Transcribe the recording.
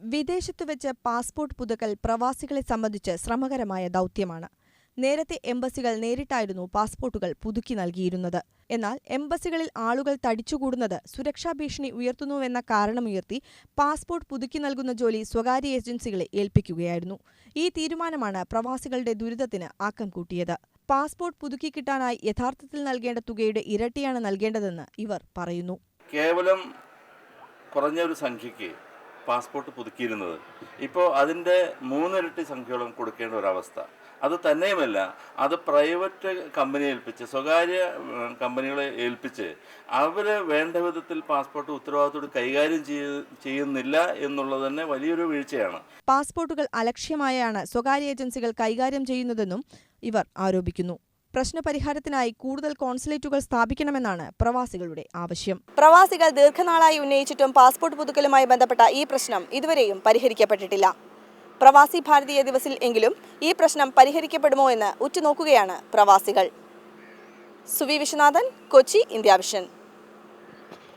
വിദേശത്തു വെച്ച് പാസ്പോർട്ട് പുതുക്കൽ പ്രവാസികളെ സംബന്ധിച്ച് ശ്രമകരമായ ദൗത്യമാണ്. നേരത്തെ എംബസികൾ നേരിട്ടായിരുന്നു പാസ്പോർട്ടുകൾ പുതുക്കി നൽകിയിരുന്നത്. എന്നാൽ എംബസികളിൽ ആളുകൾ തടിച്ചുകൂടുന്നത് സുരക്ഷാ ഭീഷണി ഉയർത്തുന്നുവെന്ന കാരണമുയർത്തി പാസ്പോർട്ട് പുതുക്കി നൽകുന്ന ജോലി സ്വകാര്യ ഏജൻസികളെ ഏൽപ്പിക്കുകയായിരുന്നു. ഈ തീരുമാനമാണ് പ്രവാസികളുടെ ദുരിതത്തിന് ആക്കം കൂട്ടിയത്. പാസ്പോർട്ട് പുതുക്കി കിട്ടാനായി യഥാർത്ഥത്തിൽ നൽകേണ്ട തുകയുടെ ഇരട്ടിയാണ് നൽകേണ്ടതെന്ന് ഇവർ പറയുന്നു. കേവലം കുറഞ്ഞ ഒരു സംഖ്യയ്ക്ക് പാസ്പോർട്ട് പുതുക്കിയിരുന്നത് ഇപ്പോൾ അതിൻ്റെ 3 ഇരട്ടി സംഖ്യയോളം കൊടുക്കേണ്ട ഒരവസ്ഥ. അത് തന്നെയുമല്ല, അത് പ്രൈവറ്റ് കമ്പനിയെ ഏൽപ്പിച്ച്, സ്വകാര്യ കമ്പനികളെ ഏൽപ്പിച്ച് അവർ വേണ്ട വിധത്തിൽ പാസ്പോർട്ട് ഉത്തരവാദിത്തോട് കൈകാര്യം ചെയ്യുന്നില്ല എന്നുള്ളത് തന്നെ വലിയൊരു വീഴ്ചയാണ്. പാസ്പോർട്ടുകൾ അലക്ഷ്യമായാണ് സ്വകാര്യ ഏജൻസികൾ കൈകാര്യം ചെയ്യുന്നതെന്നും ഇവർ ആരോപിക്കുന്നു. പ്രശ്നപരിഹാരത്തിനായി കൂടുതൽ കോൺസുലേറ്റുകൾ സ്ഥാപിക്കണമെന്നാണ് പ്രവാസികളുടെ ആവശ്യം. പ്രവാസികൾ ദീർഘനാളായി ഉന്നയിച്ചിട്ടും പാസ്പോർട്ട് പുതുക്കലുമായി ബന്ധപ്പെട്ട ഈ പ്രശ്നം ഇതുവരെയും പരിഹരിക്കപ്പെട്ടിട്ടില്ല. പ്രവാസി ഭാരതീയ ദിവസിൽ എങ്കിലും ഈ പ്രശ്നം പരിഹരിക്കപ്പെടുമോ എന്ന് ഉറ്റുനോക്കുകയാണ് പ്രവാസികൾ. Suvi Viswanathan, Kochi, India vision.